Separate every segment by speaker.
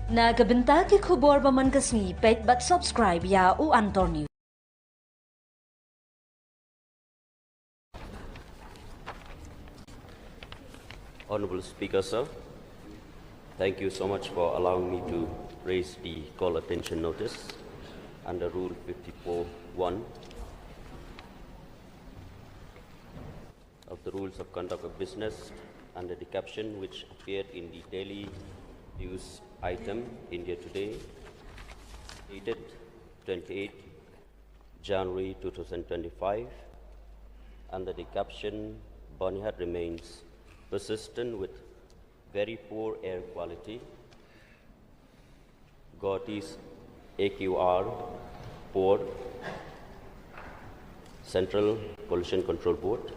Speaker 1: Nagabenta ki khubor ba man kasni pet but subscribe ya u Antonio.
Speaker 2: Honorable Speaker, sir, thank you so much for allowing me to raise the call attention notice under Rule 54(1) of the Rules of Conduct of Business under the caption which appeared in the daily news item India Today, dated 28 January 2025, under the caption Bonihat remains persistent with very poor air quality. Guwahati's AQR Board, Central Pollution Control Board.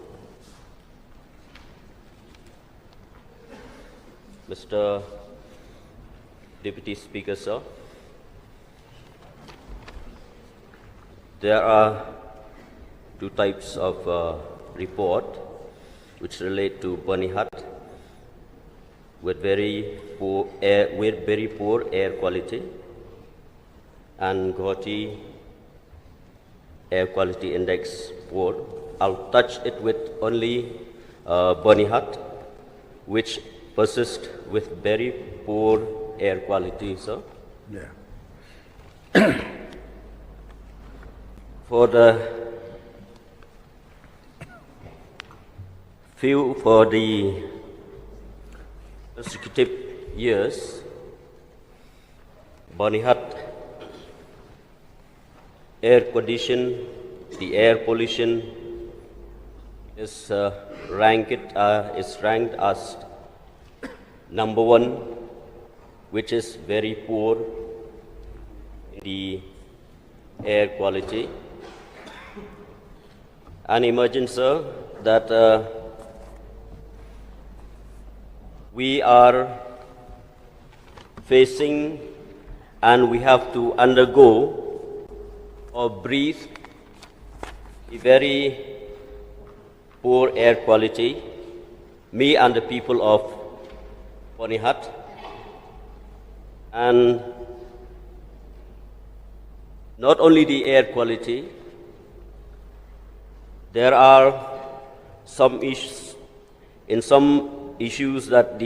Speaker 2: Mr. Deputy Speaker, sir, there are two types of report which relate to Bonihat with very poor air quality, and Guwahati Air Quality Index Board. I'll touch it with only Bonihat, which persists with very poor air quality, sir.
Speaker 3: Yeah.
Speaker 2: For the consecutive years, Bonihat air condition, the air pollution is ranked as number one, which is very poor in the air quality. And imagine, sir, that we are facing and we have to undergo or breathe a very poor air quality, me and the people of Bonihat. And not only the air quality, there are some issues that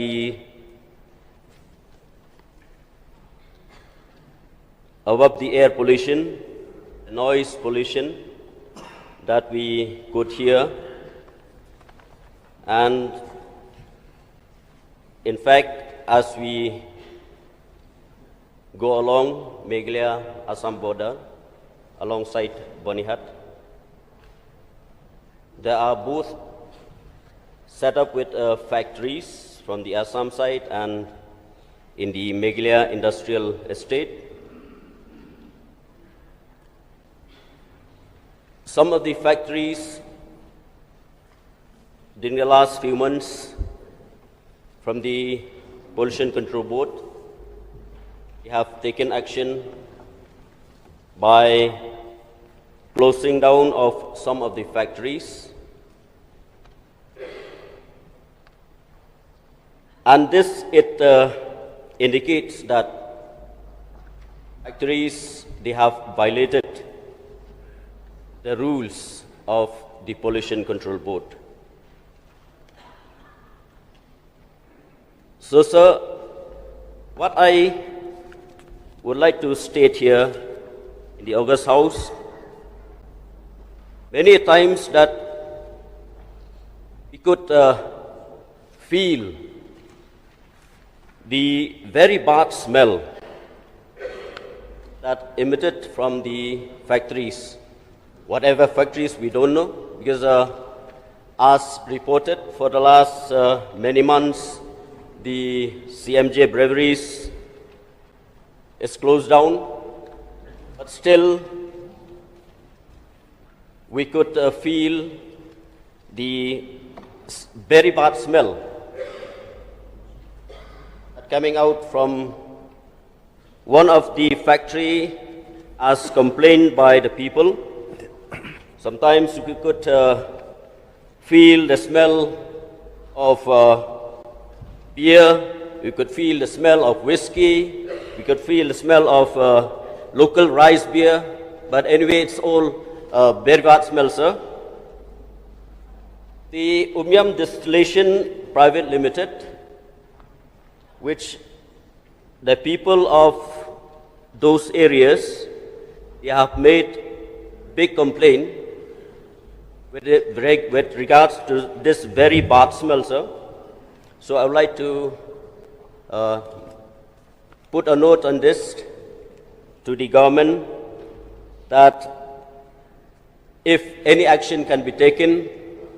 Speaker 2: above the air pollution, noise pollution that we could hear. And in fact, as we go along Meghalaya-Assam border, alongside Bonihat, there are both set up with factories from the Assam side and in the Meghalaya industrial estate. Some of the factories during the last few months from the Pollution Control Board, we have taken action by closing down of some of the factories. And this, indicates that factories, they have violated the rules of the Pollution Control Board. So, sir, what I would like to state here in the August House, many times that we could feel the very bad smell that emitted from the factories. Whatever factories, we don't know, because as reported for the last many months, the CMJ breweries is closed down, but still we could feel the very bad smell coming out from one of the factory as complained by the people. Sometimes we could feel the smell of beer, we could feel the smell of whiskey, We could feel the smell of local rice beer, but anyway, it's all Bergat smell, sir. The Umyam Distillation Private Limited, which the people of those areas, they have made big complaint with regards to this very bad smell, sir. So I would like to put a note on this to the government that if any action can be taken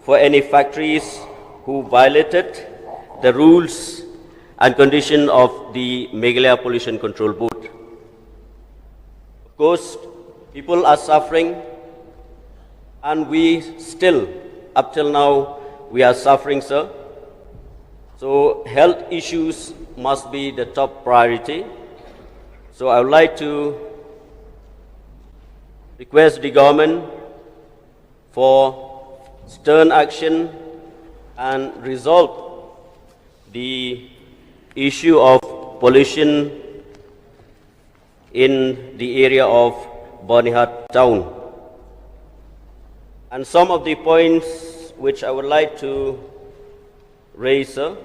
Speaker 2: for any factories who violated the rules and conditions of the Meghalaya Pollution Control Board. Of course, people are suffering, and we still, up till now, we are suffering, sir. So health issues must be the top priority. So I would like to request the government for stern action and resolve the issue of pollution in the area of Bonihat town. And some of the points which I would like to raise, sir,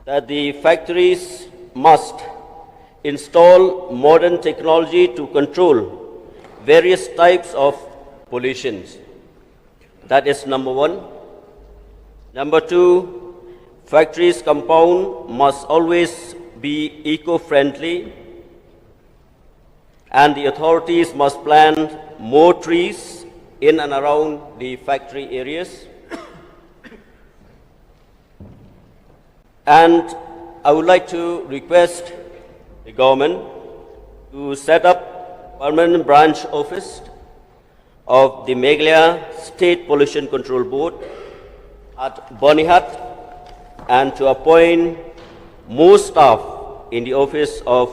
Speaker 2: that the factories must install modern technology to control various types of pollutions. That is number one. Number two, factories' compound must always be eco-friendly, and the authorities must plant more trees in and around the factory areas. And I would like to request the government to set up permanent branch office of the Meghalaya State Pollution Control Board at Bonihat, and to appoint more staff in the office of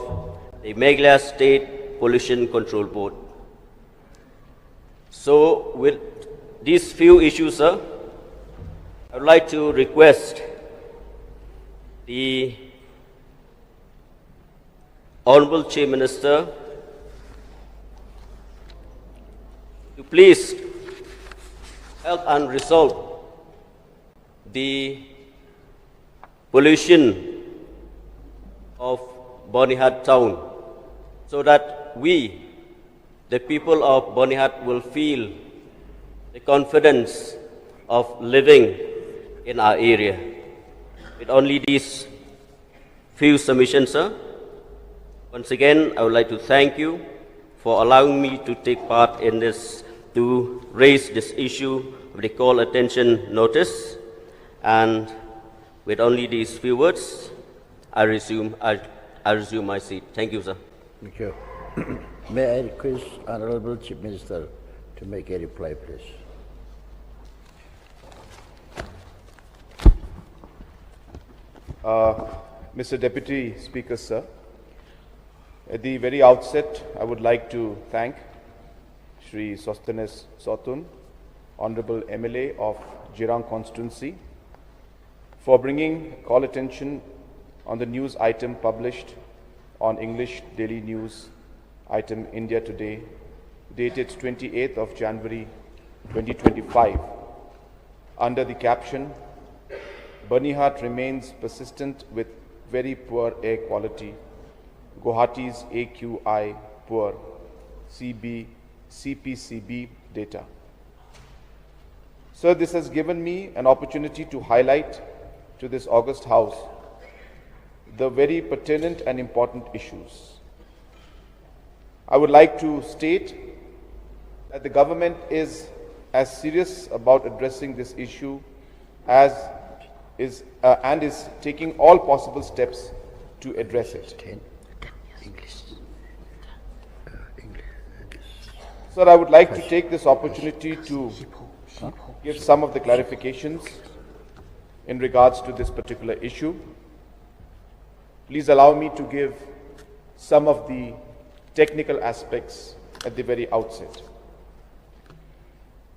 Speaker 2: the Meghalaya State Pollution Control Board. So with these few issues, sir, I would like to request the Honorable Chief Minister to please help and resolve the pollution of Bonihat town, so that we, the people of Bonihat, will feel the confidence of living in our area. With only these few submissions, sir, once again, I would like to thank you for allowing me to take part in this, to raise this issue of the call attention notice. And with only these few words, I resume my seat. Thank you, sir.
Speaker 3: Thank you. May I request Honorable Chief Minister to make a reply, please.
Speaker 4: Mr. Deputy Speaker, sir, at the very outset, I would like to thank Shri Sostenes Sotun, Honorable MLA of Jirang constituency, for bringing call attention on the news item published on English Daily News item India Today, dated 28th of January 2025, under the caption, Bonihat remains persistent with very poor air quality. Guwahati's AQI poor. CPCB data. Sir, this has given me an opportunity to highlight to this august House the very pertinent and important issues. I would like to state that the government is as serious about addressing this issue as is taking all possible steps to address it. Sir, I would like to take this opportunity to give some of the clarifications in regards to this particular issue. Please allow me to give some of the technical aspects at the very outset.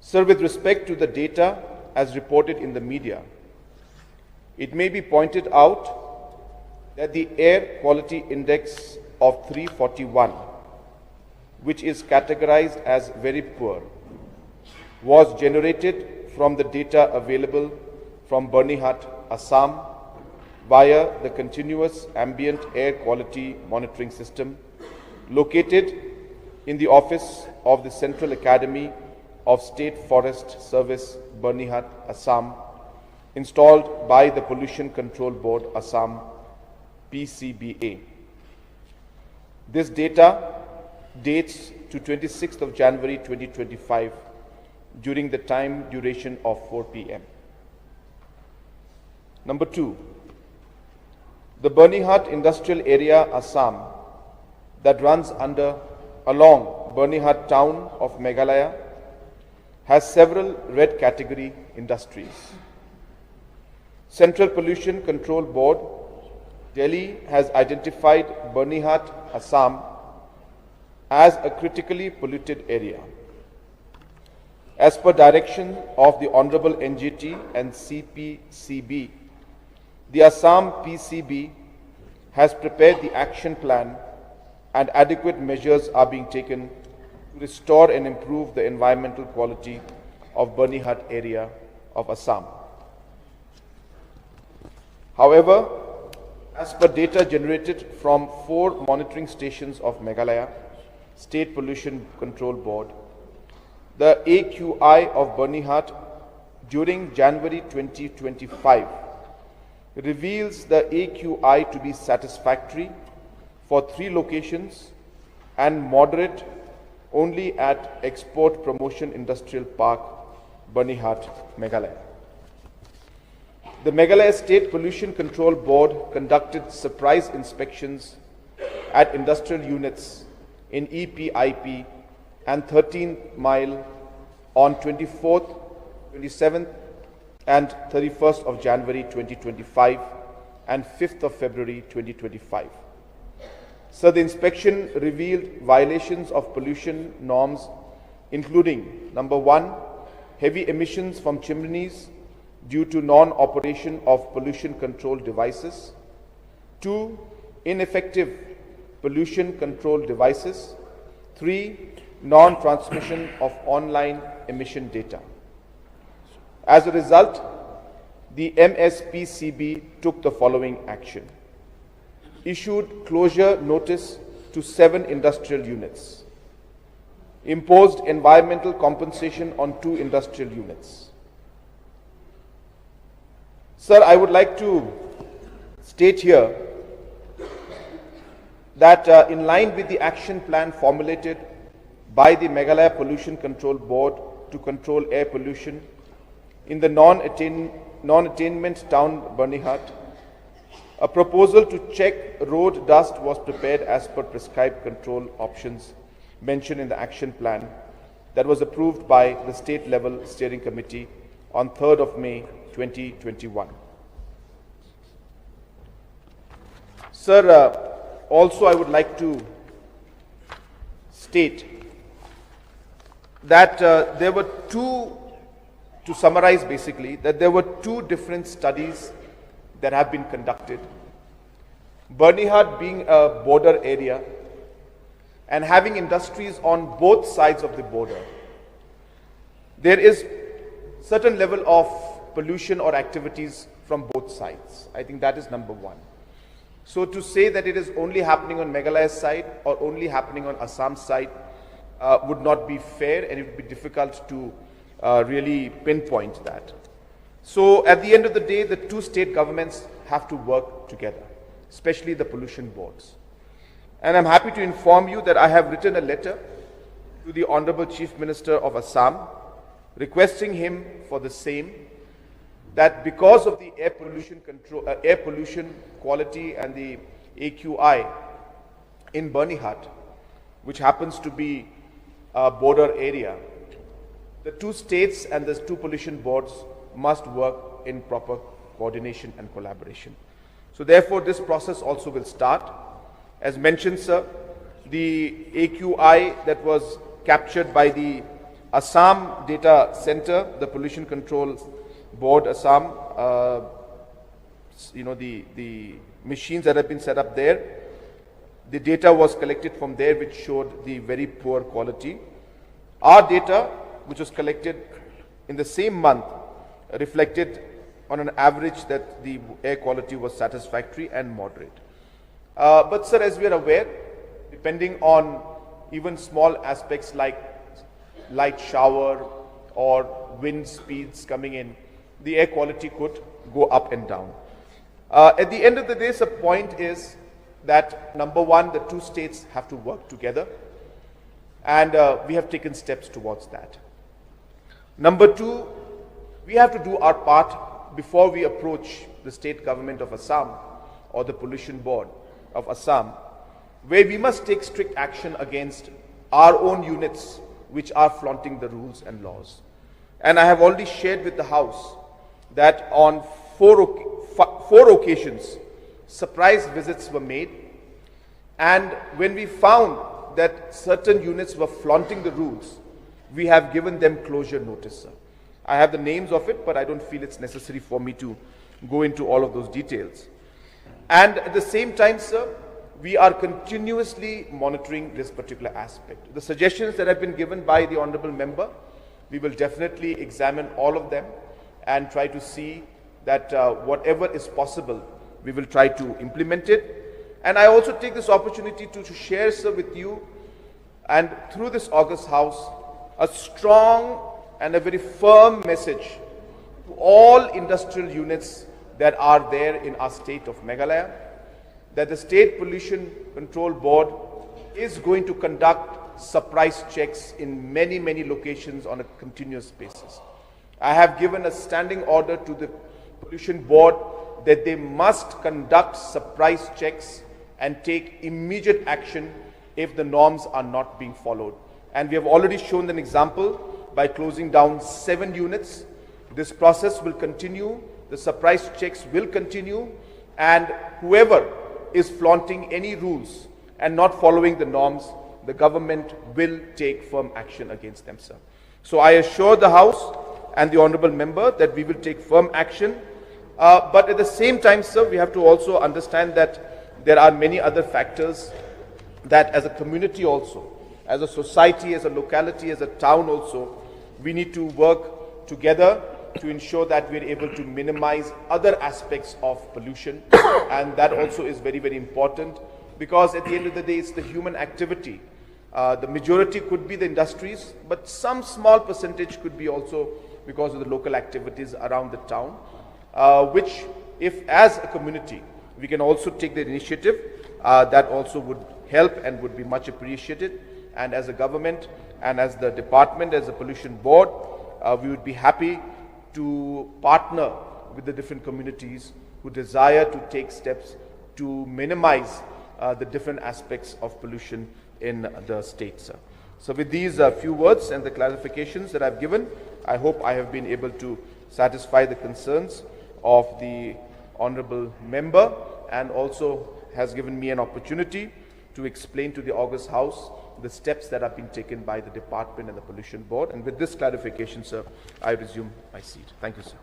Speaker 4: Sir, with respect to the data as reported in the media, it may be pointed out that the air quality index of 341, which is categorized as very poor, was generated from the data available from Bernihat, Assam, via the continuous ambient air quality monitoring system located in the office of the Central Academy of State Forest Service, Bernihat, Assam, installed by the Pollution Control Board, Assam, PCBA. This data dates to 26th of January 2025 during the time duration of 4 p.m. Number 2, the Bernihat Industrial Area, Assam, that runs along Bernihat town of Meghalaya, has several red category industries. Central Pollution Control Board, Delhi, has identified Bernihat, Assam, as a critically polluted area. As per direction of the Honorable NGT and CPCB, the Assam PCB has prepared the action plan and adequate measures are being taken to restore and improve the environmental quality of Bernihat area of Assam. However, as per data generated from 4 monitoring stations of Meghalaya State Pollution Control Board, the AQI of Bernihat during January 2025 reveals the AQI to be satisfactory for 3 locations and moderate only at Export Promotion Industrial Park, Bernihat, Meghalaya. The Meghalaya State Pollution Control Board conducted surprise inspections at industrial units in EPIP and 13th mile on 24th, 27th and 31st of January 2025 and 5th of February 2025. So the inspection revealed violations of pollution norms including number 1, heavy emissions from chimneys due to non-operation of pollution control devices, 2, ineffective pollution control devices, 3, non-transmission of online emission data. As a result, the MSPCB took the following action. Issued closure notice to 7 industrial units, imposed environmental compensation on 2 industrial units. Sir, I would like to state here that in line with the action plan formulated by the Meghalaya Pollution Control Board to control air pollution in the non-attainment town Bernihat, a proposal to check road dust was prepared as per prescribed control options mentioned in the action plan that was approved by the state level steering committee on 3rd of May 2021. Sir, also I would like to state that there were 2, to summarize basically, that there were 2 different studies that have been conducted. Bernihat being a border area and having industries on both sides of the border, there is certain level of pollution or activities from both sides. I think that is number 1. So to say that it is only happening on Meghalaya's side or only happening on Assam's side would not be fair, and it would be difficult to really pinpoint that. So at the end of the day, the 2 state governments have to work together, especially the pollution boards. And I'm happy to inform you that I have written a letter to the Honorable Chief Minister of Assam requesting him for the same, that because of the air pollution control, air pollution quality and the AQI in Bernihat, which happens to be a border area, the 2 states and the 2 pollution boards must work in proper coordination and collaboration. So therefore, this process also will start. As mentioned, sir, the AQI that was captured by the Assam Data Center, the Pollution Control Board, Assam, the machines that have been set up there. The data was collected from there, which showed the very poor quality. Our data, which was collected in the same month, reflected on an average that the air quality was satisfactory and moderate. But sir, as we are aware, depending on even small aspects like light shower or wind speeds coming in, the air quality could go up and down. At the end of the day, the point is that number one, the two states have to work together, and we have taken steps towards that. Number two, we have to do our part before we approach the state government of Assam or the pollution board of Assam, where we must take strict action against our own units which are flaunting the rules and laws. And I have already shared with the House that on four occasions, surprise visits were made, and when we found that certain units were flaunting the rules, we have given them closure notice, sir. I have the names of it, but I don't feel it's necessary for me to go into all of those details. And at the same time, sir, we are continuously monitoring this particular aspect. The suggestions that have been given by the Honorable Member, we will definitely examine all of them and try to see that whatever is possible, we will try to implement it. And I also take this opportunity to share, sir, with you and through this August House, a strong and a very firm message to all industrial units that are there in our state of Meghalaya, that the State Pollution Control Board is going to conduct surprise checks in many, many locations on a continuous basis. I have given a standing order to the Pollution Board that they must conduct surprise checks and take immediate action if the norms are not being followed. And we have already shown an example by closing down 7 units. This process will continue, the surprise checks will continue, and whoever is flaunting any rules and not following the norms, the government will take firm action against them, sir. So I assure the House and the Honorable Member that we will take firm action. But at the same time, sir, we have to also understand that there are many other factors that as a community also, as a society, as a locality, as a town also, we need to work together to ensure that we are able to minimize other aspects of pollution. And that also is very, very important, because at the end of the day, it's the human activity. The majority could be the industries, but some small percentage could be also because of the local activities around the town, which if as a community, we can also take the initiative, that also would help and would be much appreciated. And as a government and as the department, as a pollution board, we would be happy to partner with the different communities who desire to take steps to minimize the different aspects of pollution in the state, sir. So with these few words and the clarifications that I've given, I hope I have been able to satisfy the concerns of the Honorable Member, and also has given me an opportunity to explain to the August House the steps that have been taken by the department and the pollution board. And with this clarification, sir, I resume my seat. Thank you, sir.